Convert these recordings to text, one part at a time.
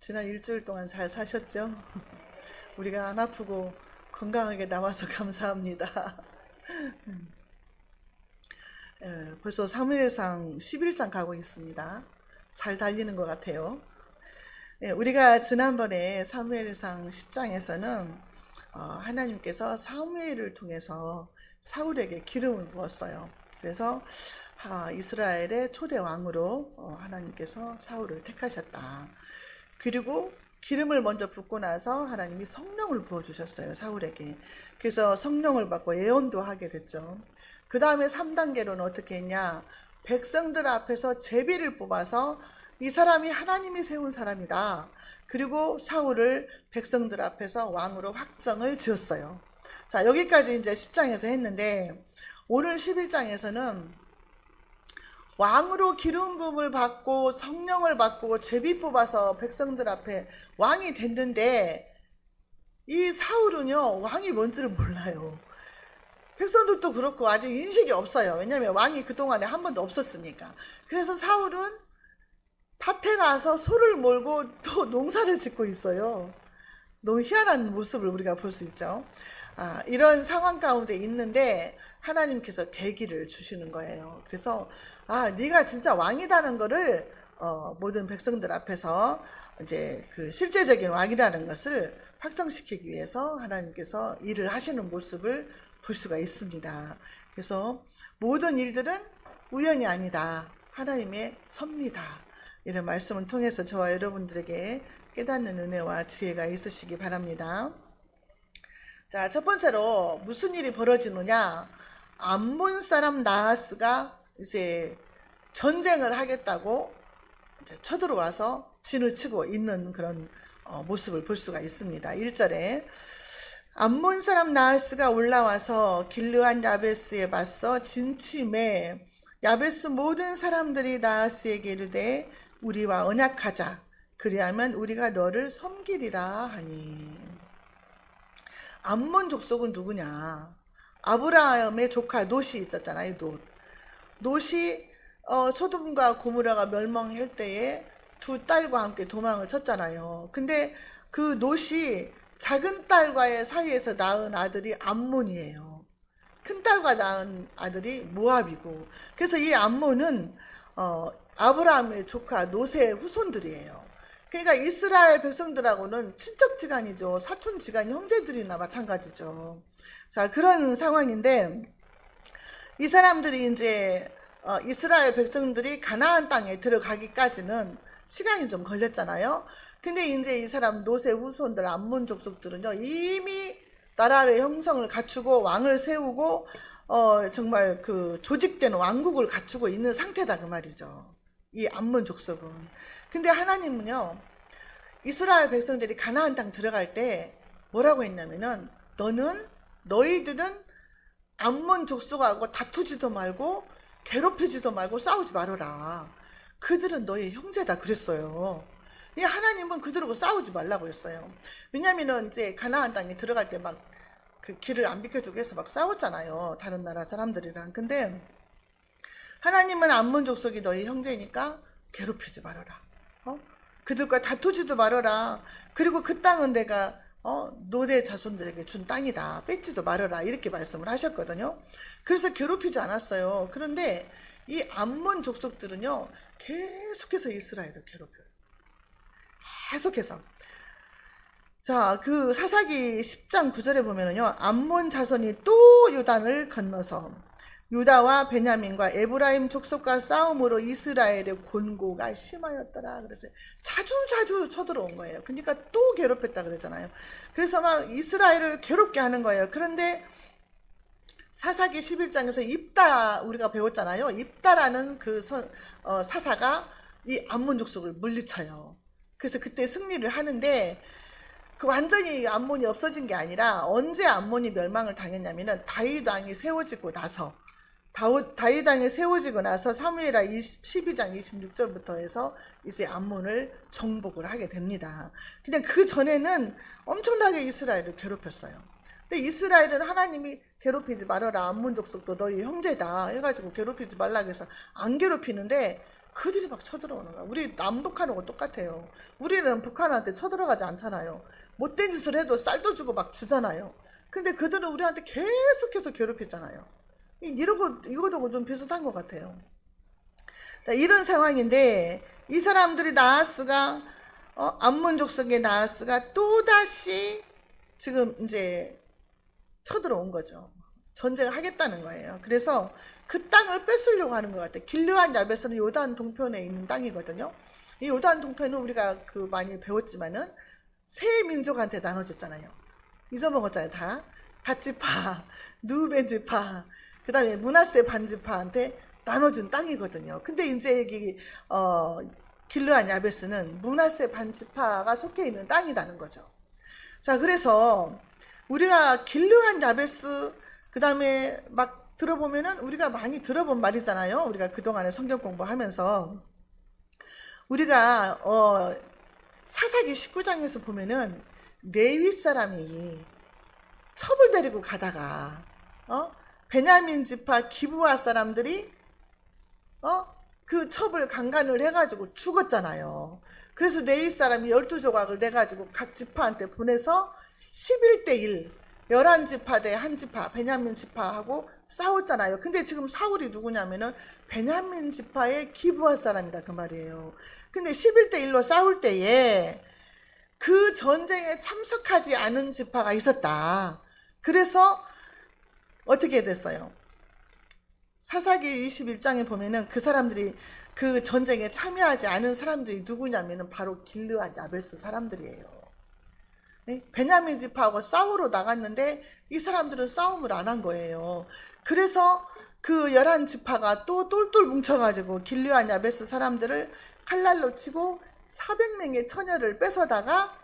지난 일주일 동안 잘 사셨죠? 우리가 안 아프고 건강하게 나와서 감사합니다. 벌써 사무엘상 11장 가고 있습니다. 잘 달리는 것 같아요. 우리가 지난번에 사무엘상 10장에서는 하나님께서 사무엘을 통해서 사울에게 기름을 부었어요. 그래서 이스라엘의 초대 왕으로 하나님께서 사울을 택하셨다. 그리고 기름을 먼저 붓고 나서 하나님이 성령을 부어주셨어요, 사울에게. 그래서 성령을 받고 예언도 하게 됐죠. 그 다음에 3단계로는 어떻게 했냐? 백성들 앞에서 제비를 뽑아서 이 사람이 하나님이 세운 사람이다. 그리고 사울을 백성들 앞에서 왕으로 확정을 지었어요. 자, 여기까지 이제 10장에서 했는데, 오늘 11장에서는 왕으로 기름 부음을 받고 성령을 받고 제비 뽑아서 백성들 앞에 왕이 됐는데, 이 사울은요, 왕이 뭔지를 몰라요. 백성들도 그렇고 아직 인식이 없어요. 왜냐하면 왕이 그동안에 한 번도 없었으니까. 그래서 사울은 밭에 가서 소를 몰고 또 농사를 짓고 있어요. 너무 희한한 모습을 우리가 볼 수 있죠. 이런 상황 가운데 있는데 하나님께서 계기를 주시는 거예요. 그래서 네가 진짜 왕이라는 거를 모든 백성들 앞에서 이제 그 실제적인 왕이라는 것을 확정시키기 위해서 하나님께서 일을 하시는 모습을 볼 수가 있습니다. 그래서 모든 일들은 우연이 아니다. 하나님의 섭리다. 이런 말씀을 통해서 저와 여러분들에게 깨닫는 은혜와 지혜가 있으시기 바랍니다. 자, 첫 번째로 무슨 일이 벌어지느냐? 암몬 사람 나하스가 이제 전쟁을 하겠다고 이제 쳐들어와서 진을 치고 있는 그런 모습을 볼 수가 있습니다. 1절에 암몬 사람 나하스가 올라와서 길르한 야베스에 맞서 진침해 야베스 모든 사람들이 나하스에게 이르되 우리와 언약하자. 그리하면 우리가 너를 섬기리라 하니. 암몬 족속은 누구냐? 아브라함의 조카 롯이 있었잖아요. 롯이 소돔과 고모라가 멸망할 때에 두 딸과 함께 도망을 쳤잖아요. 근데 그 롯이 작은 딸과의 사이에서 낳은 아들이 암몬이에요. 큰 딸과 낳은 아들이 모압이고. 그래서 이 암몬은 아브라함의 조카 롯의 후손들이에요. 그러니까 이스라엘 백성들하고는 친척지간이죠. 사촌지간 형제들이나 마찬가지죠. 자, 그런 상황인데 이 사람들이 이제 이스라엘 백성들이 가나안 땅에 들어가기까지는 시간이 좀 걸렸잖아요. 근데 이제 이 사람 롯의 후손들 암몬 족속들은요, 이미 나라의 형성을 갖추고 왕을 세우고 정말 그 조직된 왕국을 갖추고 있는 상태다 그 말이죠. 이 암몬 족속은. 근데 하나님은요, 이스라엘 백성들이 가나안 땅 들어갈 때 뭐라고 했냐면은 너희들은 암몬 족속하고 다투지도 말고 괴롭히지도 말고 싸우지 말아라. 그들은 너의 형제다 그랬어요. 하나님은 그들하고 싸우지 말라고 했어요. 왜냐면은 이제 가나안 땅에 들어갈 때 막 그 길을 안 비켜주고 해서 막 싸웠잖아요. 다른 나라 사람들이랑. 근데 하나님은 암몬 족속이 너희 형제니까 괴롭히지 말아라. 그들과 다투지도 말아라. 그리고 그 땅은 내가 롯의 자손들에게 준 땅이다. 뺏지도 말아라. 이렇게 말씀을 하셨거든요. 그래서 괴롭히지 않았어요. 그런데 이 암몬 족속들은요, 계속해서 이스라엘을 괴롭혀요. 계속해서. 자, 그 사사기 10장 9절에 보면은요, 암몬 자손이 또 요단을 건너서 유다와 베냐민과 에브라임 족속과 싸움으로 이스라엘의 곤고가 심하였더라. 그래서 자주 쳐들어온 거예요. 그러니까 또 괴롭혔다 그랬잖아요. 그래서 막 이스라엘을 괴롭게 하는 거예요. 그런데 사사기 11장에서 입다 우리가 배웠잖아요. 입다라는 그 사사가 이 암몬 족속을 물리쳐요. 그래서 그때 승리를 하는데 그 완전히 암몬이 없어진 게 아니라 언제 암몬이 멸망을 당했냐면은 다윗 왕이 세워지고 나서 다윗 왕이 세워지고 나서 사무엘하 12장 26절부터 해서 이제 암몬을 정복을 하게 됩니다. 그냥 그 전에는 엄청나게 이스라엘을 괴롭혔어요. 근데 이스라엘은 하나님이 괴롭히지 말아라. 암몬 족속도 너희 형제다 해가지고 괴롭히지 말라 해서 안 괴롭히는데 그들이 막 쳐들어오는 거야. 우리 남북한하고 똑같아요. 우리는 북한한테 쳐들어가지 않잖아요. 못된 짓을 해도 쌀도 주고 막 주잖아요. 근데 그들은 우리한테 계속해서 괴롭혔잖아요. 이거도 좀 비슷한 것 같아요. 이런 상황인데, 이 사람들이 나하스가 암몬 족속의 나하스가 또다시 지금 이제 쳐들어온 거죠. 전쟁을 하겠다는 거예요. 그래서 그 땅을 뺏으려고 하는 것 같아요. 길르앗 야베스는 요단 동편에 있는 땅이거든요. 이 요단 동편은 우리가 그 많이 배웠지만은 세 민족한테 나눠졌잖아요. 잊어먹었잖아요. 다 갓지파, 누벤 지파, 그 다음에 므낫세 반지파한테 나눠준 땅이거든요. 근데 이제 여기 길르앗 야베스는 므낫세 반지파가 속해 있는 땅이라는 거죠. 자, 그래서 우리가 길르앗 야베스 그 다음에 막 들어보면은 우리가 많이 들어본 말이잖아요. 우리가 그동안에 성경 공부하면서 우리가 사사기 19장에서 보면은 레위 사람이 첩을 데리고 가다가 베냐민 지파 기브아 사람들이 그 첩을 강간을 해가지고 죽었잖아요. 그래서 레위 사람이 12조각을 내가지고 각 지파한테 보내서 11대 1 11지파 대 1지파 베냐민 지파하고 싸웠잖아요. 근데 지금 사울이 누구냐면은 베냐민 지파의 기브아 사람이다 그 말이에요. 근데 11대 1로 싸울 때에 그 전쟁에 참석하지 않은 지파가 있었다. 그래서 어떻게 됐어요? 사사기 21장에 보면은 그 사람들이 그 전쟁에 참여하지 않은 사람들이 누구냐면은 바로 길르앗 야베스 사람들이에요. 베냐민 지파하고 싸우러 나갔는데 이 사람들은 싸움을 안 한 거예요. 그래서 그 11지파가 또 똘똘 뭉쳐가지고 길르앗 야베스 사람들을 칼날로 치고 400명의 처녀를 뺏어다가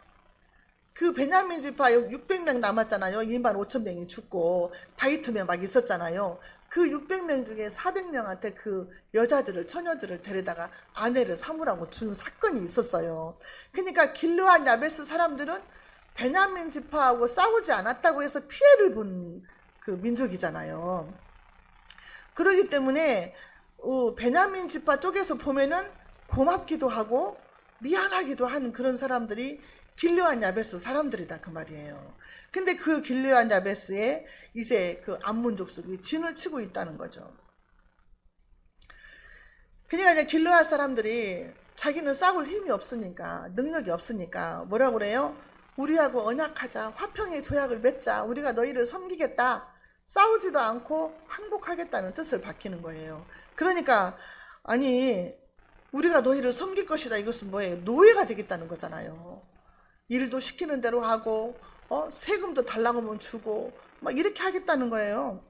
그 베냐민 지파 600명 남았잖아요. 25,000명이 죽고 다이투면 막 있었잖아요. 그 600명 중에 400명한테 그 여자들을 처녀들을 데려다가 아내를 삼으라고 준 사건이 있었어요. 그러니까 길르앗 야베스 사람들은 베냐민 지파하고 싸우지 않았다고 해서 피해를 본 그 민족이잖아요. 그러기 때문에 베냐민 지파 쪽에서 보면은 고맙기도 하고 미안하기도 하는 그런 사람들이 길르앗 야베스 사람들이다 그 말이에요. 근데 그 길르앗 야베스에 이제 그 암몬 족속이 진을 치고 있다는 거죠. 그러니까 이제 길르앗 사람들이 자기는 싸울 힘이 없으니까 능력이 없으니까 뭐라고 그래요? 우리하고 언약하자. 화평의 조약을 맺자. 우리가 너희를 섬기겠다. 싸우지도 않고 항복하겠다는 뜻을 밝히는 거예요. 그러니까 아니 우리가 너희를 섬길 것이다. 이것은 뭐예요? 노예가 되겠다는 거잖아요. 일도 시키는 대로 하고 세금도 달라고 하면 주고 막 이렇게 하겠다는 거예요.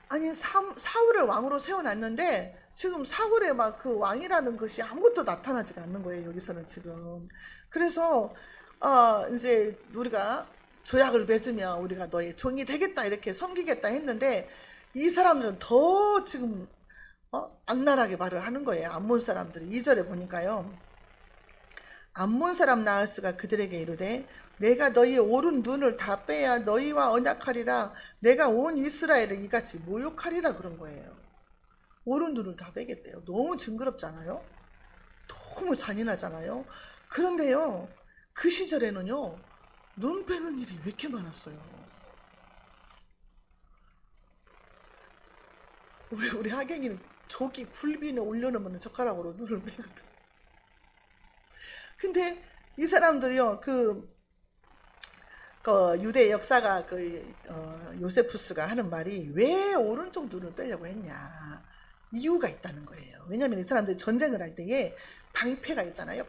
아니 사울을 왕으로 세워놨는데 지금 사울의 막 그 왕이라는 것이 아무것도 나타나지가 않는 거예요. 여기서는 지금. 그래서 이제 우리가 조약을 맺으면 우리가 너의 종이 되겠다 이렇게 섬기겠다 했는데 이 사람들은 더 지금 악랄하게 말을 하는 거예요. 암몬 사람들이 2절에 보니까요. 암몬 사람 나하스가 그들에게 이르되 내가 너희의 오른 눈을 다 빼야 너희와 언약하리라. 내가 온 이스라엘을 이같이 모욕하리라 그런 거예요. 오른 눈을 다 빼겠대요. 너무 징그럽잖아요. 너무 잔인하잖아요. 그런데요 그 시절에는요 눈 빼는 일이 왜 이렇게 많았어요. 우리 하경이는 저기 굴비에 올려놓으면 젓가락으로 눈을 빼거든. 근데 이 사람들이요 그 유대 역사가 요세푸스가 하는 말이 왜 오른쪽 눈을 빼려고 했냐 이유가 있다는 거예요. 왜냐하면 이 사람들이 전쟁을 할 때에 방패가 있잖아요.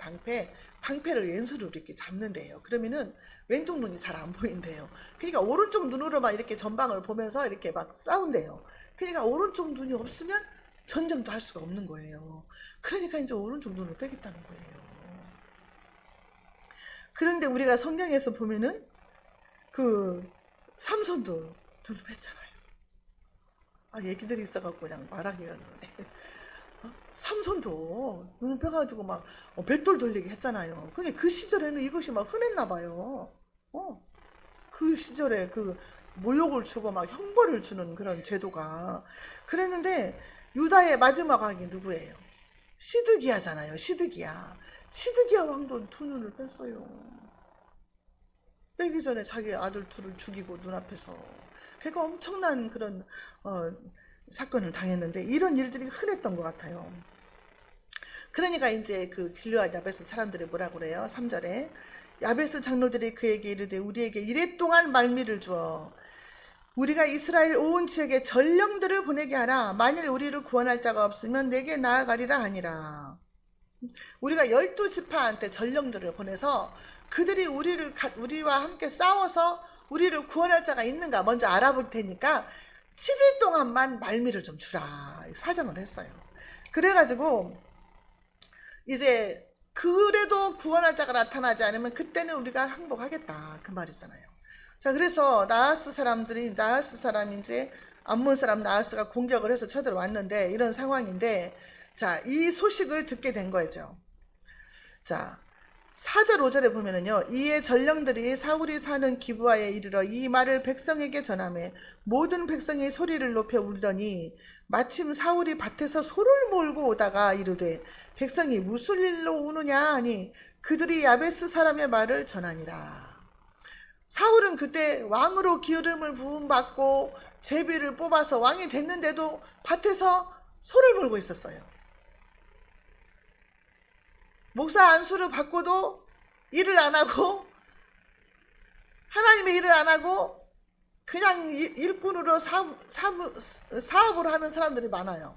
방패를 왼손으로 이렇게 잡는데요. 그러면은 왼쪽 눈이 잘 안 보인대요. 그러니까 오른쪽 눈으로만 이렇게 전방을 보면서 이렇게 막 싸운대요. 그러니까 오른쪽 눈이 없으면 전쟁도 할 수가 없는 거예요. 그러니까 이제 오른쪽 눈을 빼겠다는 거예요. 그런데 우리가 성경에서 보면은 그 삼손도 눈을 뺐잖아요. 얘기들이 있어갖고 그냥 말하기가 그러네. 삼손도 눈을 빼가지고 막 뱃돌 돌리게 했잖아요. 근데 그 시절에는 이것이 막 흔했나 봐요. 그 시절에 그 모욕을 주고 막 형벌을 주는 그런 제도가 그랬는데 유다의 마지막 왕이 누구예요? 시드기야잖아요. 시드기야. 시드기야 왕도 두 눈을 뺐어요. 빼기 전에 자기 아들 둘을 죽이고 눈앞에서. 그러니까 엄청난 그런 사건을 당했는데 이런 일들이 흔했던 것 같아요. 그러니까 이제 그 길르앗 야베스 사람들이 뭐라고 그래요? 3절에 야베스 장로들이 그에게 이르되 우리에게 이레 동안 말미를 주어 우리가 이스라엘 온 지역에 전령들을 보내게 하라. 만일 우리를 구원할 자가 없으면 내게 나아가리라 하니라. 우리가 12지파한테 전령들을 보내서 그들이 우리와 함께 싸워서 우리를 구원할 자가 있는가 먼저 알아볼 테니까 7일 동안만 말미를 좀 주라. 사정을 했어요. 그래가지고 이제 그래도 구원할 자가 나타나지 않으면 그때는 우리가 항복하겠다. 그 말이잖아요. 자, 그래서 나하스 사람이 이제 암몬 사람 나하스가 공격을 해서 쳐들어왔는데 이런 상황인데, 자, 이 소식을 듣게 된 거죠. 자, 4절 5절에 보면은요, 이에 전령들이 사울이 사는 기브아에 이르러 이 말을 백성에게 전하매 모든 백성이 소리를 높여 울더니 마침 사울이 밭에서 소를 몰고 오다가 이르되 백성이 무슨 일로 우느냐 하니 그들이 야베스 사람의 말을 전하니라. 사울은 그때 왕으로 기름을 부음받고 제비를 뽑아서 왕이 됐는데도 밭에서 소를 몰고 있었어요. 목사 안수를 받고도 일을 안 하고 하나님의 일을 안 하고 그냥 일꾼으로 사업을 하는 사람들이 많아요.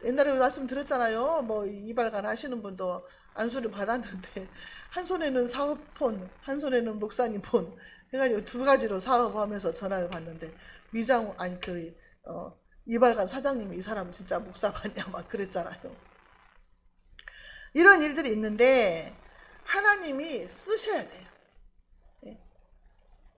옛날에 말씀드렸잖아요. 뭐 이발관 하시는 분도 안수를 받았는데 한 손에는 사업폰, 한 손에는 목사님 폰 해가지고 두 가지로 사업하면서 전화를 받는데 이발관 사장님이 이 사람 진짜 목사 맞냐 막 그랬잖아요. 이런 일들이 있는데 하나님이 쓰셔야 돼요.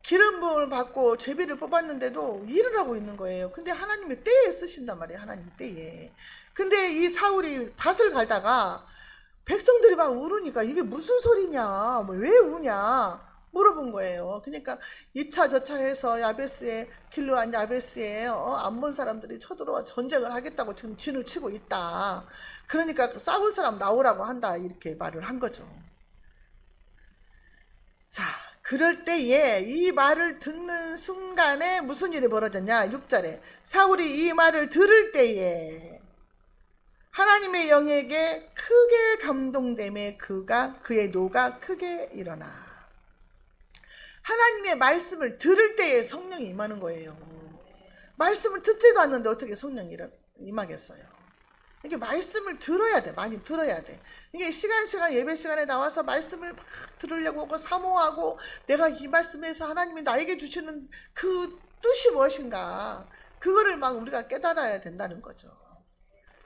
기름 부음을 받고 제비를 뽑았는데도 일을 하고 있는 거예요. 근데 하나님이 때에 쓰신단 말이에요. 하나님 때에. 근데 이 사울이 밭을 갈다가 백성들이 막 울으니까 이게 무슨 소리냐, 뭐 왜 우냐 물어본 거예요. 그러니까 2차 저차 해서 길르앗 야베스에 암몬 사람들이 쳐들어와 전쟁을 하겠다고 지금 진을 치고 있다. 그러니까 싸울 사람 나오라고 한다. 이렇게 말을 한 거죠. 자, 그럴 때에 이 말을 듣는 순간에 무슨 일이 벌어졌냐? 6절에 사울이 이 말을 들을 때에 하나님의 영에게 크게 감동됨에 그의 노가 크게 일어나. 하나님의 말씀을 들을 때에 성령이 임하는 거예요. 말씀을 듣지도 않는데 어떻게 성령이 임하겠어요? 이게 말씀을 들어야 돼. 많이 들어야 돼. 이게 시간 예배 시간에 나와서 말씀을 막 들으려고 하고 사모하고 내가 이 말씀에서 하나님이 나에게 주시는 그 뜻이 무엇인가 그거를 막 우리가 깨달아야 된다는 거죠.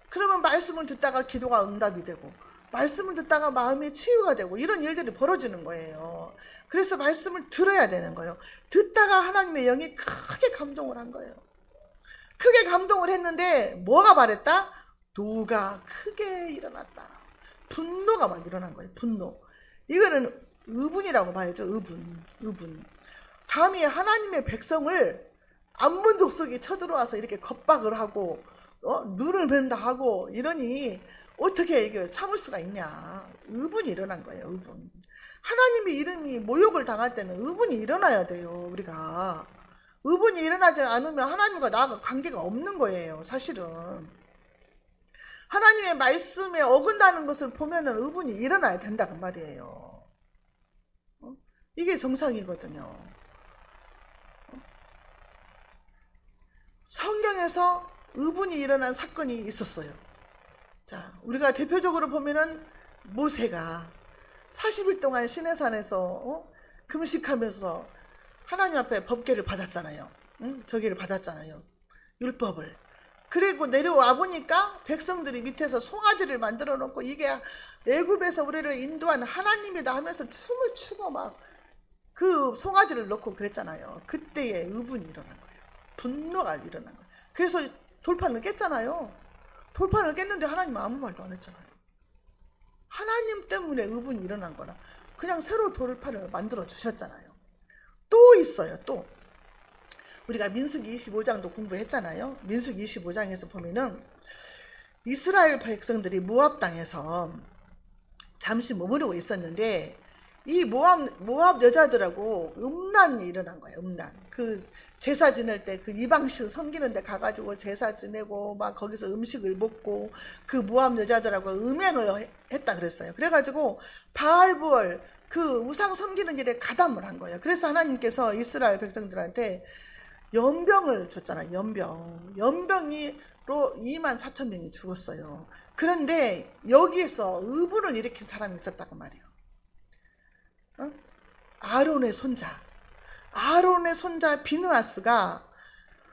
그러면 말씀을 듣다가 기도가 응답이 되고 말씀을 듣다가 마음의 치유가 되고 이런 일들이 벌어지는 거예요. 그래서 말씀을 들어야 되는 거예요. 듣다가 하나님의 영이 크게 감동을 한 거예요. 크게 감동을 했는데 뭐가 말했다? 노가 크게 일어났다. 분노가 막 일어난 거예요. 분노. 이거는 의분이라고 봐야죠. 의분. 감히 하나님의 백성을 암몬 족속이 쳐들어와서 이렇게 겁박을 하고 눈을 벤다 하고 이러니 어떻게 이게 참을 수가 있냐. 의분이 일어난 거예요. 의분. 하나님의 이름이 모욕을 당할 때는 의분이 일어나야 돼요. 우리가 의분이 일어나지 않으면 하나님과 나가 관계가 없는 거예요. 사실은 하나님의 말씀에 어긋나는 것을 보면은 의분이 일어나야 된다 그 말이에요. 이게 정상이거든요. 성경에서 의분이 일어난 사건이 있었어요. 자, 우리가 대표적으로 보면은 모세가 40일 동안 시내산에서 금식하면서 하나님 앞에 법궤를 받았잖아요. 저기를 받았잖아요. 율법을. 그리고 내려와 보니까 백성들이 밑에서 송아지를 만들어 놓고 이게 애굽에서 우리를 인도한 하나님이다 하면서 춤을 추고 막 그 송아지를 넣고 그랬잖아요. 그때에 의분이 일어난 거예요. 분노가 일어난 거예요. 그래서 돌판을 깼잖아요. 돌판을 깼는데 하나님은 아무 말도 안 했잖아요. 하나님 때문에 의분이 일어난 거라 그냥 새로 돌판을 만들어 주셨잖아요. 또 있어요. 또 우리가 민수기 25장도 공부했잖아요. 민수기 25장에서 보면은 이스라엘 백성들이 모압 땅에서 잠시 머무르고 있었는데 이 모압 여자들하고 음란이 일어난 거예요. 음란. 그 제사 지낼 때 그 이방신 섬기는 데 가가지고 제사 지내고 막 거기서 음식을 먹고 그 모압 여자들하고 음행을 했다 그랬어요. 그래가지고 바알부얼 그 우상 섬기는 일에 가담을 한 거예요. 그래서 하나님께서 이스라엘 백성들한테 연병을 줬잖아요. 연병으로 24,000명이 죽었어요. 그런데 여기에서 의분을 일으킨 사람이 있었다고 말이에요. 어? 아론의 손자 비느하스가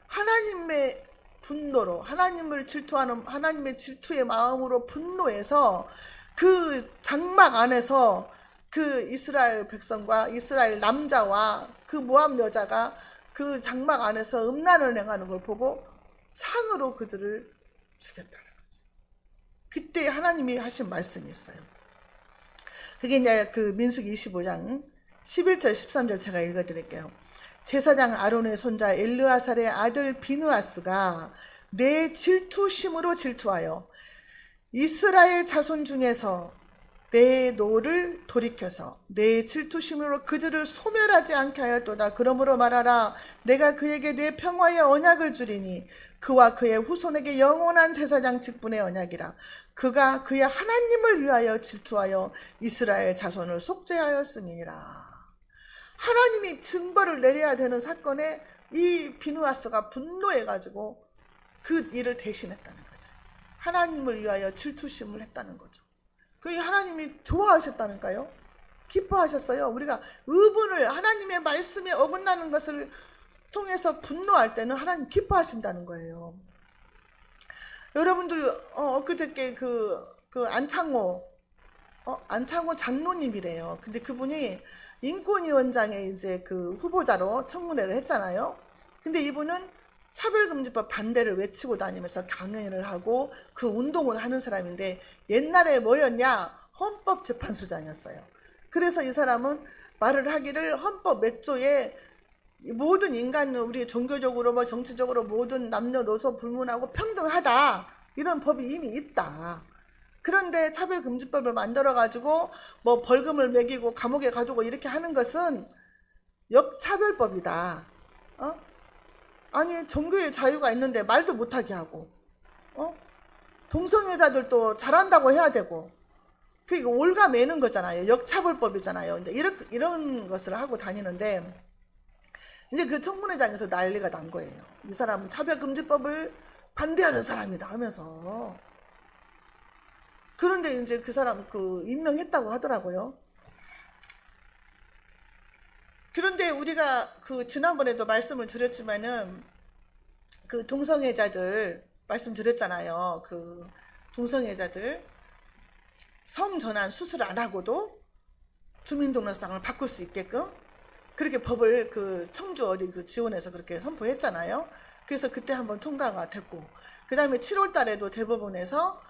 하나님의 분노로, 하나님을 질투하는 하나님의 질투의 마음으로 분노해서 그 장막 안에서 그 이스라엘 백성과 이스라엘 남자와 그 모압 여자가 그 장막 안에서 음란을 행하는 걸 보고 창으로 그들을 죽였다는 거지. 그때 하나님이 하신 말씀이 있어요. 그게 이제 그 민수기 25장 11절 13절 제가 읽어드릴게요. 제사장 아론의 손자 엘르아살의 아들 비느하스가 내 질투심으로 질투하여 이스라엘 자손 중에서 내 노를 돌이켜서 내 질투심으로 그들을 소멸하지 않게 하였도다. 그러므로 말하라. 내가 그에게 내 평화의 언약을 주리니 그와 그의 후손에게 영원한 제사장 직분의 언약이라. 그가 그의 하나님을 위하여 질투하여 이스라엘 자손을 속죄하였음이니라. 하나님이 증거를 내려야 되는 사건에 이 비느하스가 분노해가지고 그 일을 대신했다는 거죠. 하나님을 위하여 질투심을 했다는 거죠. 그게 하나님이 좋아하셨다니까요. 기뻐하셨어요. 우리가 의분을 하나님의 말씀에 어긋나는 것을 통해서 분노할 때는 하나님 기뻐하신다는 거예요. 여러분들 엊그저께 그 안창호 장로님이래요. 근데 그분이 인권위원장에 이제 그 후보자로 청문회를 했잖아요. 근데 이분은 차별금지법 반대를 외치고 다니면서 강연을 하고 그 운동을 하는 사람인데 옛날에 뭐였냐? 헌법재판소장이었어요. 그래서 이 사람은 말을 하기를 헌법 몇 조에 모든 인간은 우리 종교적으로 뭐 정치적으로 모든 남녀노소 불문하고 평등하다. 이런 법이 이미 있다. 그런데 차별금지법을 만들어가지고 뭐 벌금을 매기고 감옥에 가두고 이렇게 하는 것은 역차별법이다. 아니 종교의 자유가 있는데 말도 못하게 하고 동성애자들도 잘한다고 해야 되고 그게 올가매는 거잖아요. 역차별법이잖아요. 이제 이런 것을 하고 다니는데 이제 그 청문회장에서 난리가 난 거예요. 이 사람은 차별금지법을 반대하는 사람이다 하면서. 그런데 이제 그 사람 임명했다고 하더라고요. 그런데 우리가 지난번에도 말씀을 드렸지만은 그 동성애자들 말씀드렸잖아요. 그 동성애자들 성전환 수술 안 하고도 주민등록상을 바꿀 수 있게끔 그렇게 법을 청주 어디 지원해서 그렇게 선포했잖아요. 그래서 그때 한번 통과가 됐고 그 다음에 7월 달에도 대법원에서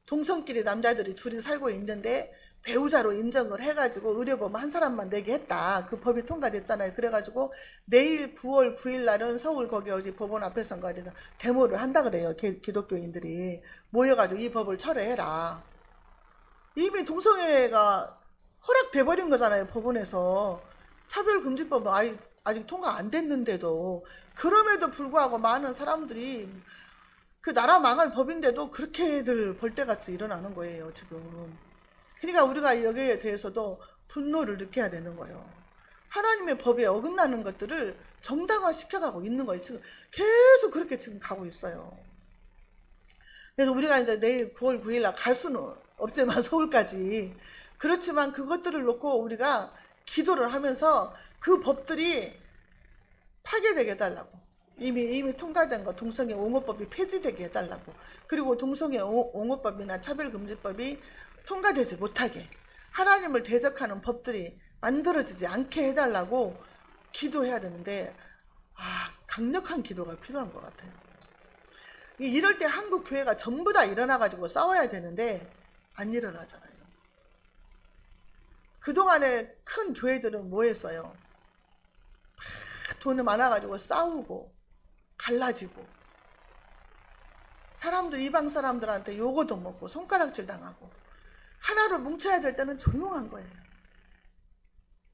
동성끼리 남자들이 둘이 살고 있는데 배우자로 인정을 해가지고 의료보험 한 사람만 내게 했다. 그 법이 통과됐잖아요. 그래가지고 내일 9월 9일 날은 서울 거기 어디 법원 앞에서인가 어디가 데모를 한다 그래요. 기독교인들이 모여가지고 이 법을 철회해라. 이미 동성애가 허락돼버린 거잖아요. 법원에서. 차별금지법은 아직 통과 안 됐는데도 그럼에도 불구하고 많은 사람들이 그 나라 망할 법인데도 그렇게들 벌떼같이 일어나는 거예요. 지금. 그러니까 우리가 여기에 대해서도 분노를 느껴야 되는 거예요. 하나님의 법에 어긋나는 것들을 정당화 시켜가고 있는 거예요. 지금 계속 그렇게 지금 가고 있어요. 그래서 우리가 이제 내일 9월 9일 날 갈 수는 없지만 서울까지. 그렇지만 그것들을 놓고 우리가 기도를 하면서 그 법들이 파괴되게 해달라고. 이미 통과된 거 동성애 옹호법이 폐지되게 해달라고. 그리고 동성애 옹호법이나 차별금지법이 통과되지 못하게 하나님을 대적하는 법들이 만들어지지 않게 해달라고 기도해야 되는데 강력한 기도가 필요한 것 같아요. 이럴 때 한국 교회가 전부 다 일어나가지고 싸워야 되는데 안 일어나잖아요. 그동안에 큰 교회들은 뭐 했어요? 돈이 많아가지고 싸우고 갈라지고 사람들 이방 사람들한테 요거도 먹고 손가락질 당하고 하나로 뭉쳐야 될 때는 조용한 거예요.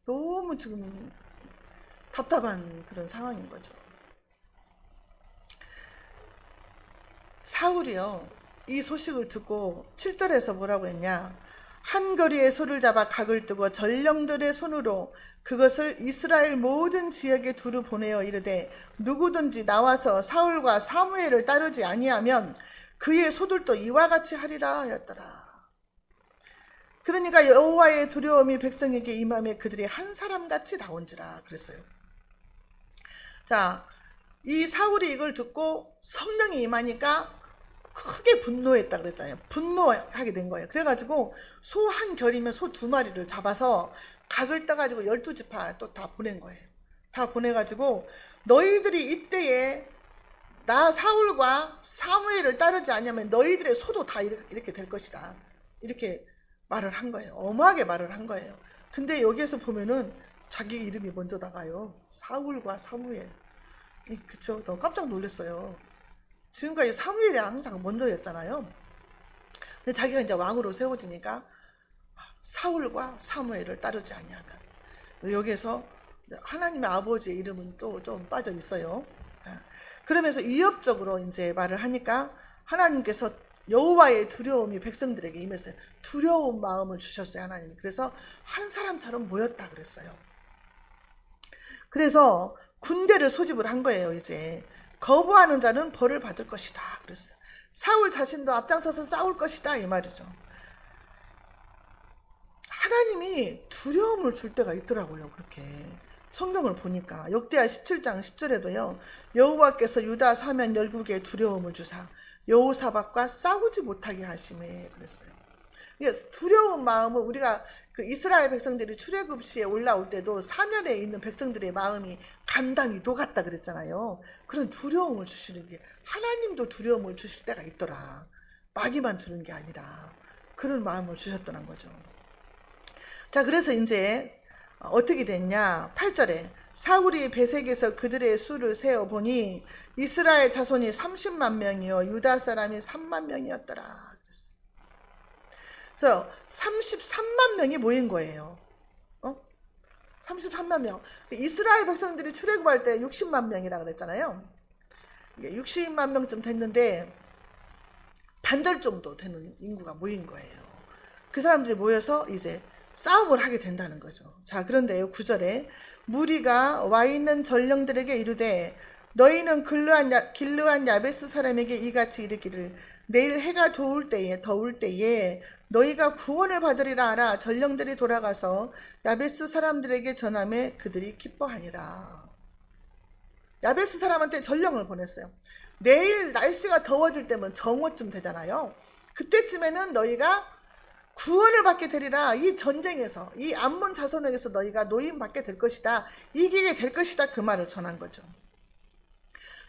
너무 지금 답답한 그런 상황인 거죠. 사울이요, 이 소식을 듣고 7절에서 뭐라고 했냐, 한 거리에 소를 잡아 각을 뜨고 전령들의 손으로 그것을 이스라엘 모든 지역에 두루 보내어 이르되 누구든지 나와서 사울과 사무엘을 따르지 아니하면 그의 소들도 이와 같이 하리라 하였더라. 그러니까 여호와의 두려움이 백성에게 임함에 그들이 한 사람같이 나온지라 그랬어요. 자, 이 사울이 이걸 듣고 성령이 임하니까 크게 분노했다 그랬잖아요. 분노하게 된 거예요. 그래가지고 소 한 결이면 소 2마리를 잡아서 각을 떠가지고 12지파 또 다 보낸 거예요. 다 보내가지고 너희들이 이때에 나 사울과 사무엘을 따르지 않으면 너희들의 소도 다 이렇게 될 것이다. 이렇게 말을 한 거예요. 엄하게 말을 한 거예요. 근데 여기에서 보면은 자기 이름이 먼저 나가요. 사울과 사무엘. 그쵸? 너무 깜짝 놀랐어요. 지금까지 사무엘이 항상 먼저였잖아요. 근데 자기가 이제 왕으로 세워지니까 사울과 사무엘을 따르지 아니하면, 여기에서 하나님의 아버지의 이름은 또 좀 빠져 있어요. 그러면서 위협적으로 이제 말을 하니까 하나님께서 여호와의 두려움이 백성들에게 임했어요. 두려운 마음을 주셨어요, 하나님이. 그래서 한 사람처럼 모였다 그랬어요. 그래서 군대를 소집을 한 거예요. 이제 거부하는 자는 벌을 받을 것이다 그랬어요. 사울 자신도 앞장서서 싸울 것이다 이 말이죠. 하나님이 두려움을 줄 때가 있더라고요. 그렇게 성경을 보니까 역대하 17장 10절에도요 여호와께서 유다 사면 열국에 두려움을 주사 여호사밧과 싸우지 못하게 하심에 그랬어요. 두려운 마음은 우리가 그 이스라엘 백성들이 출애굽 시에 올라올 때도 사면에 있는 백성들의 마음이 간단히 녹았다 그랬잖아요. 그런 두려움을 주시는 게, 하나님도 두려움을 주실 때가 있더라. 마귀만 주는 게 아니라 그런 마음을 주셨다는 거죠. 자, 그래서 이제 어떻게 됐냐, 8절에 사울이 베색에서 그들의 수를 세어보니 이스라엘 자손이 30만 명이요 유다 사람이 3만 명이었더라. 그래서 33만 명이 모인 거예요. 33만 명. 이스라엘 백성들이 출애굽할 때 60만 명이라 그랬잖아요. 60만 명쯤 됐는데 반절 정도 되는 인구가 모인 거예요. 그 사람들이 모여서 이제 싸움을 하게 된다는 거죠. 자, 그런데요 9절에 무리가 와 있는 전령들에게 이르되 너희는 길르한 야베스 사람에게 이같이 이르기를 내일 해가 더울 때에 너희가 구원을 받으리라 하라. 전령들이 돌아가서 야베스 사람들에게 전하매 그들이 기뻐하니라. 야베스 사람한테 전령을 보냈어요. 내일 날씨가 더워질 때면 정오쯤 되잖아요. 그때쯤에는 너희가 구원을 받게 되리라. 이 전쟁에서, 이 암몬 자손에게서 너희가 노임받게 될 것이다. 이기게 될 것이다. 그 말을 전한 거죠.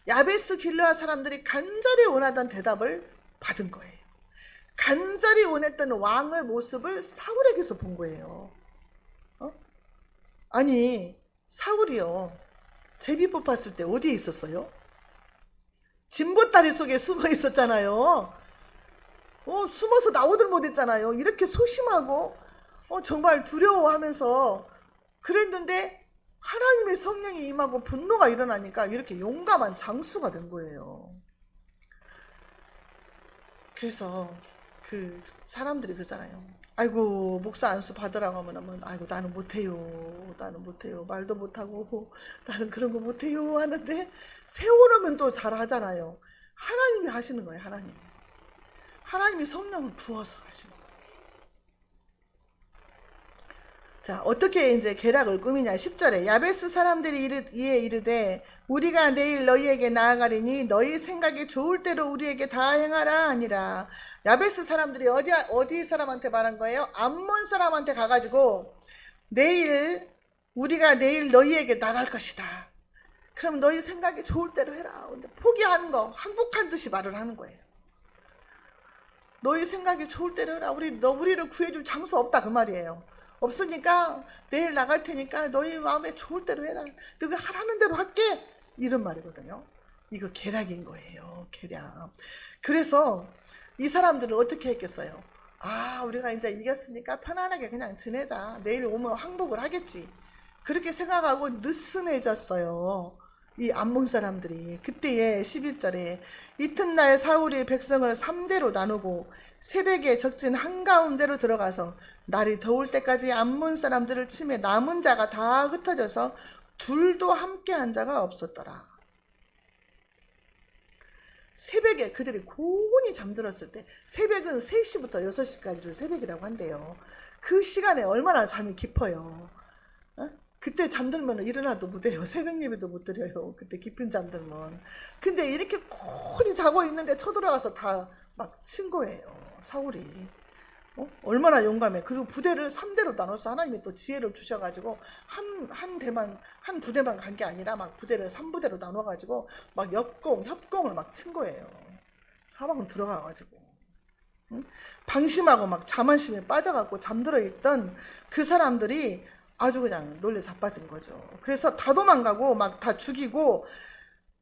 야베스 길르앗 사람들이 간절히 원하던 대답을 받은 거예요. 간절히 원했던 왕의 모습을 사울에게서 본 거예요. 아니, 사울이요 제비 뽑았을 때 어디에 있었어요? 진보다리 속에 숨어 있었잖아요. 숨어서 나오들 못했잖아요. 이렇게 소심하고 정말 두려워하면서 그랬는데 하나님의 성령이 임하고 분노가 일어나니까 이렇게 용감한 장수가 된 거예요. 그래서 그 사람들이 그러잖아요. 아이고 목사 안수 받으라고 하면 아이고 나는 못해요. 말도 못하고 나는 그런 거 못해요 하는데 세워놓으면 또 잘 하잖아요. 하나님이 하시는 거예요. 하나님이 성령을 부어서 하시는 거예요. 자, 어떻게 이제 계략을 꾸미냐. 10절에 야베스 사람들이 이에 이르되 우리가 내일 너희에게 나아가리니 너희 생각이 좋을 대로 우리에게 다 행하라 하니라. 야베스 사람들이 어디 사람한테 말한 거예요? 암몬 사람한테 가가지고 우리가 내일 너희에게 나갈 것이다. 그럼 너희 생각이 좋을 대로 해라. 포기하는 거 항복한 듯이 말을 하는 거예요. 너희 생각이 좋을 대로 해라. 우리를 구해줄 장소 없다 그 말이에요. 없으니까 내일 나갈 테니까 너희 마음에 좋을 대로 해라. 너가 하라는 대로 할게. 이런 말이거든요. 이거 계략인 거예요. 계략. 그래서 이 사람들은 어떻게 했겠어요? 아, 우리가 이제 이겼으니까 편안하게 그냥 지내자. 내일 오면 항복을 하겠지. 그렇게 생각하고 느슨해졌어요. 이 암몬 사람들이. 그때에 11절에 이튿날 사울이 백성을 3대로 나누고 새벽에 적진 한가운데로 들어가서 날이 더울 때까지 암몬 사람들을 치매 남은 자가 다 흩어져서 둘도 함께한 자가 없었더라. 새벽에 그들이 고온히 잠들었을 때, 새벽은 3시부터 6시까지를 새벽이라고 한대요. 그 시간에 얼마나 잠이 깊어요. 그때 잠들면 일어나도 못해요. 새벽 예배도 못 드려요. 그때 깊은 잠들면. 근데 이렇게 고온히 자고 있는데 쳐들어가서 다 막 친 거예요. 사울이. 얼마나 용감해. 그리고 부대를 3대로 나눠서 하나님이 또 지혜를 주셔가지고 한 부대만 간 게 아니라 막 부대를 3부대로 나눠가지고 막 협공을 막 친 거예요. 사방으로 들어가가지고. 응? 방심하고 막 자만심에 빠져갖고 잠들어 있던 그 사람들이 아주 그냥 놀래 자빠진 거죠. 그래서 다 도망가고 막 다 죽이고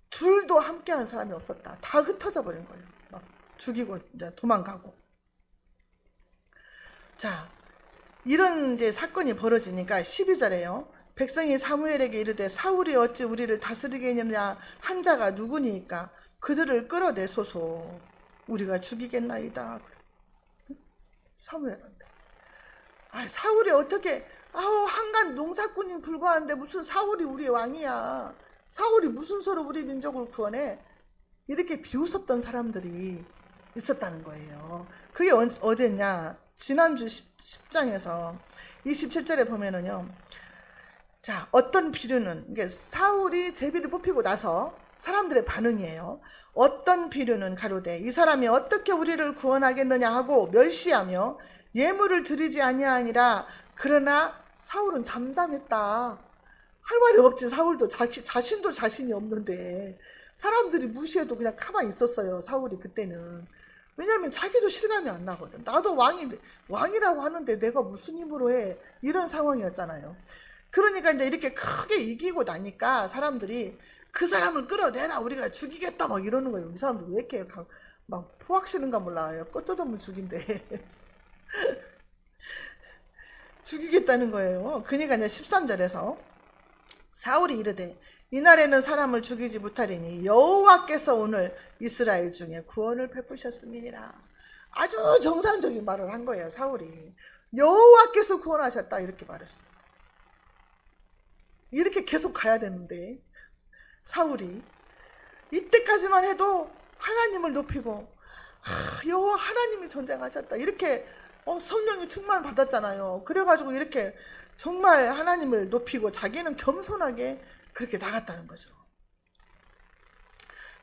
둘도 함께하는 사람이 없었다. 다 흩어져 버린 거예요. 막 죽이고 이제 도망가고. 자, 이런 이제 사건이 벌어지니까 12절에요. 백성이 사무엘에게 이르되 사울이 어찌 우리를 다스리겠느냐 한 자가 누구니까 그들을 끌어내소서 우리가 죽이겠나이다. 사무엘한테. 아, 사울이 어떻게 한간 농사꾼인 불과한데 무슨 사울이 우리 왕이야. 사울이 무슨 소로 우리 민족을 구원해. 이렇게 비웃었던 사람들이 있었다는 거예요. 그게 어디냐? 지난주 10장에서 27절에 보면은요. 자, 어떤 비류는, 이게 사울이 제비를 뽑히고 나서 사람들의 반응이에요. 어떤 비류는 가로되 이 사람이 어떻게 우리를 구원하겠느냐 하고 멸시하며 예물을 드리지 아니하니라. 그러나 사울은 잠잠했다. 할 말이 없지. 사울도 자신도 자신이 없는데 사람들이 무시해도 그냥 가만히 있었어요. 사울이 그때는. 왜냐하면 자기도 실감이 안 나거든. 나도 왕이라고 하는데 내가 무슨 힘으로 해. 이런 상황이었잖아요. 그러니까 이제 이렇게 크게 이기고 나니까 사람들이 그 사람을 끌어내라. 우리가 죽이겠다. 막 이러는 거예요. 이 사람들 왜 이렇게 막 포악시는가 몰라요. 껏뜯으면 죽인대. 죽이겠다는 거예요. 그러니까 이제 13절에서 사울이 이르되 이날에는 사람을 죽이지 못하리니 여호와께서 오늘 이스라엘 중에 구원을 베푸셨음이니라. 아주 정상적인 말을 한 거예요. 사울이. 여호와께서 구원하셨다 이렇게 말했어요. 이렇게 계속 가야 되는데 사울이 이때까지만 해도 하나님을 높이고 여호와 하나님이 전쟁하셨다 이렇게 성령이 충만을 받았잖아요. 그래가지고 이렇게 정말 하나님을 높이고 자기는 겸손하게 그렇게 나갔다는 거죠.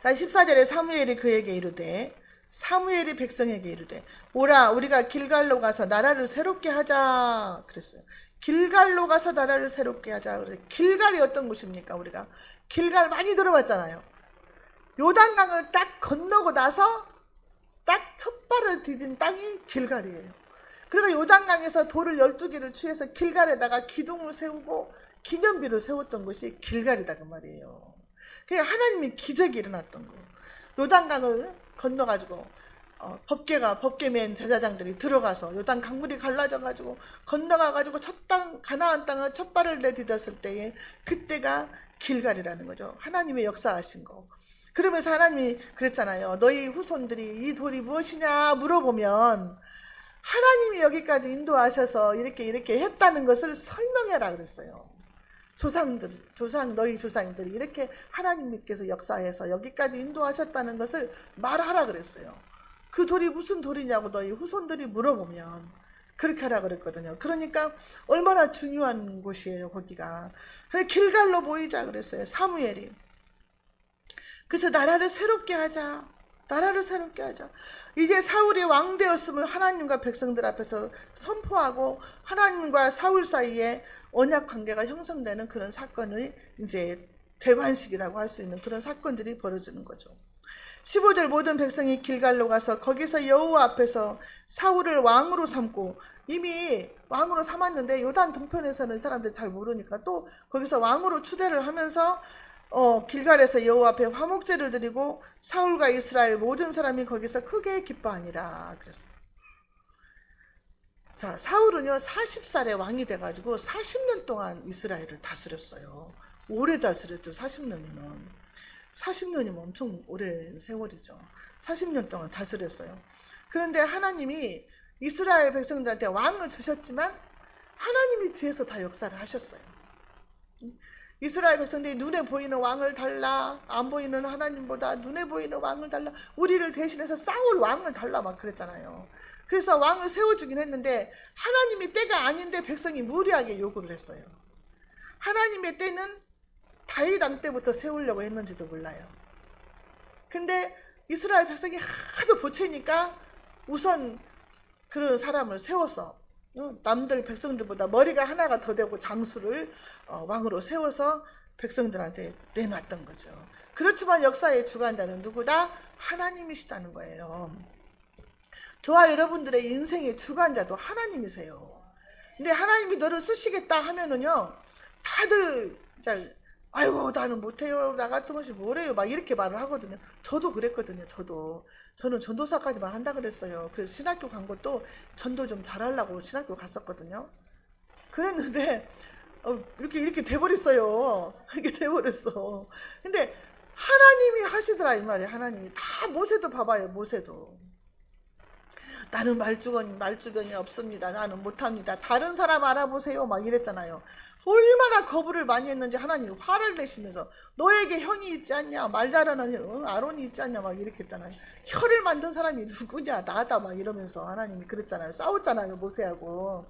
자, 14절에 사무엘이 그에게 이르되 사무엘이 백성에게 이르되 오라 우리가 길갈로 가서 나라를 새롭게 하자 그랬어요. 길갈로 가서 나라를 새롭게 하자. 길갈이 어떤 곳입니까? 우리가 길갈 많이 들어봤잖아요. 요단강을 딱 건너고 나서 딱 첫 발을 디딘 땅이 길갈이에요. 그러니까 요단강에서 돌을 12개를 취해서 길갈에다가 기둥을 세우고 기념비를 세웠던 것이 길갈이다 그 말이에요. 그러니까 하나님이 기적이 일어났던 거. 요단강을 건너가지고 법궤맨 제사장들이 들어가서 요단 강물이 갈라져가지고 건너가가지고 가나안 땅을 첫 발을 내딛었을 때에 그때가 길갈이라는 거죠. 하나님의 역사하신 거. 그러면서 하나님이 그랬잖아요. 너희 후손들이 이 돌이 무엇이냐 물어보면 하나님이 여기까지 인도하셔서 이렇게 했다는 것을 설명해라 그랬어요. 너희 조상들이 이렇게 하나님께서 역사해서 여기까지 인도하셨다는 것을 말하라 그랬어요. 그 돌이 무슨 돌이냐고 너희 후손들이 물어보면 그렇게 하라 그랬거든요. 그러니까 얼마나 중요한 곳이에요, 거기가. 길갈로 모이자 그랬어요, 사무엘이. 그래서 나라를 새롭게 하자. 이제 사울이 왕 되었음을 하나님과 백성들 앞에서 선포하고 하나님과 사울 사이에 언약 관계가 형성되는 그런 사건을 이제 대관식이라고 할 수 있는 그런 사건들이 벌어지는 거죠. 15절 모든 백성이 길갈로 가서 거기서 여호와 앞에서 사울을 왕으로 삼고 이미 왕으로 삼았는데 요단 동편에서는 사람들 잘 모르니까 또 거기서 왕으로 추대를 하면서 길갈에서 여호와 앞에 화목제를 드리고 사울과 이스라엘 모든 사람이 거기서 크게 기뻐하니라 그랬어요. 자, 사울은요 40살에 왕이 돼가지고 40년 동안 이스라엘을 다스렸어요. 오래 다스렸죠. 40년이면 엄청 오랜 세월이죠. 40년 동안 다스렸어요. 그런데 하나님이 이스라엘 백성들한테 왕을 주셨지만 하나님이 뒤에서 다 역사를 하셨어요. 이스라엘 백성들이 눈에 보이는 왕을 달라, 안 보이는 하나님보다 눈에 보이는 왕을 달라, 우리를 대신해서 싸울 왕을 달라 막 그랬잖아요. 그래서 왕을 세워주긴 했는데 하나님이 때가 아닌데 백성이 무리하게 요구를 했어요. 하나님의 때는 다윗 왕 때부터 세우려고 했는지도 몰라요. 근데 이스라엘 백성이 하도 보채니까 우선 그런 사람을 세워서 남들 백성들보다 머리가 하나가 더 되고 장수를 왕으로 세워서 백성들한테 내놨던 거죠. 그렇지만 역사의 주관자는 누구다? 하나님이시다는 거예요. 저와 여러분들의 인생의 주관자도 하나님이세요. 근데 하나님이 너를 쓰시겠다 하면은요, 다들 아이고 나는 못해요, 나 같은 것이 뭐래요, 막 이렇게 말을 하거든요. 저도 그랬거든요. 저는 전도사까지만 한다 그랬어요. 그래서 신학교 간 것도 전도 좀 잘하려고 신학교 갔었거든요. 그랬는데 이렇게 돼버렸어요. 이렇게 돼버렸어. 근데 하나님이 하시더라 이 말이에요. 하나님이 다. 모세도 봐봐요. 모세도 나는 말주변이 없습니다. 나는 못합니다. 다른 사람 알아보세요 막 이랬잖아요. 얼마나 거부를 많이 했는지 하나님이 화를 내시면서 너에게 형이 있지 않냐, 말 잘하는 아론이 있지 않냐 막 이렇게 했잖아요. 혀를 만든 사람이 누구냐, 나다 막 이러면서 하나님이 그랬잖아요. 싸웠잖아요, 모세하고.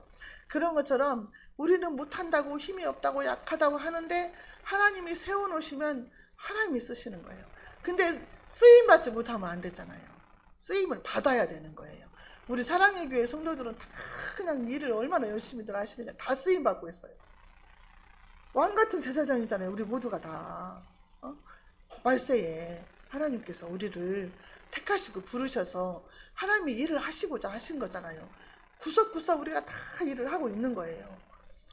그런 것처럼 우리는 못한다고, 힘이 없다고, 약하다고 하는데 하나님이 세워놓으시면 하나님이 쓰시는 거예요. 근데 쓰임받지 못하면 안 되잖아요. 쓰임을 받아야 되는 거예요. 우리 사랑의 교회 성도들은 다 그냥 일을 얼마나 열심히들 하시느냐, 다 쓰임받고 있어요. 왕같은 제사장이잖아요. 우리 모두가 다. 말세에 하나님께서 우리를 택하시고 부르셔서 하나님이 일을 하시고자 하신 거잖아요. 구석구석 우리가 다 일을 하고 있는 거예요.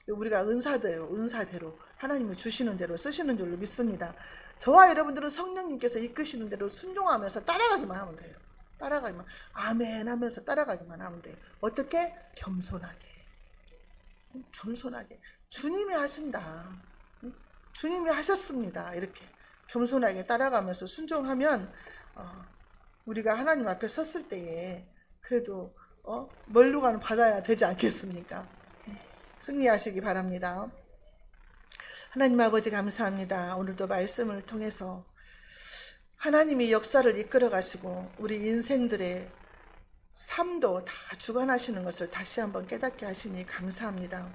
우리가 은사대로 하나님이 주시는 대로 쓰시는 줄로 믿습니다. 저와 여러분들은 성령님께서 이끄시는 대로 순종하면서 따라가기만 하면 돼요. 따라가기만, 아멘 하면서 따라가기만 하면 돼요. 어떻게? 겸손하게. 주님이 하신다, 주님이 하셨습니다, 이렇게 겸손하게 따라가면서 순종하면 우리가 하나님 앞에 섰을 때에 그래도 면류관을 받아야 되지 않겠습니까? 승리하시기 바랍니다. 하나님 아버지 감사합니다. 오늘도 말씀을 통해서 하나님이 역사를 이끌어 가시고 우리 인생들의 삶도 다 주관하시는 것을 다시 한번 깨닫게 하시니 감사합니다.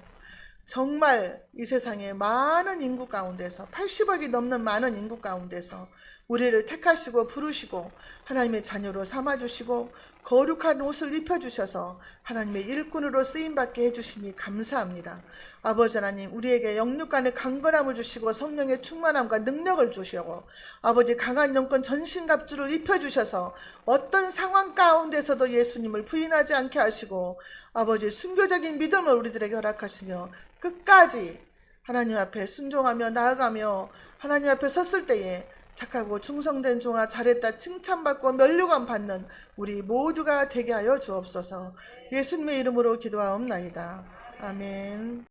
정말 이 세상의 많은 인구 가운데서 80억이 넘는 많은 인구 가운데서 우리를 택하시고 부르시고 하나님의 자녀로 삼아주시고 거룩한 옷을 입혀주셔서 하나님의 일꾼으로 쓰임받게 해주시니 감사합니다. 아버지 하나님, 우리에게 영육간의 강건함을 주시고 성령의 충만함과 능력을 주시고 아버지 강한 영권 전신갑주를 입혀주셔서 어떤 상황 가운데서도 예수님을 부인하지 않게 하시고 아버지 순교적인 믿음을 우리들에게 허락하시며 끝까지 하나님 앞에 순종하며 나아가며 하나님 앞에 섰을 때에 착하고 충성된 종아 잘했다 칭찬받고 면류관 받는 우리 모두가 되게 하여 주옵소서. 예수님의 이름으로 기도하옵나이다. 아멘.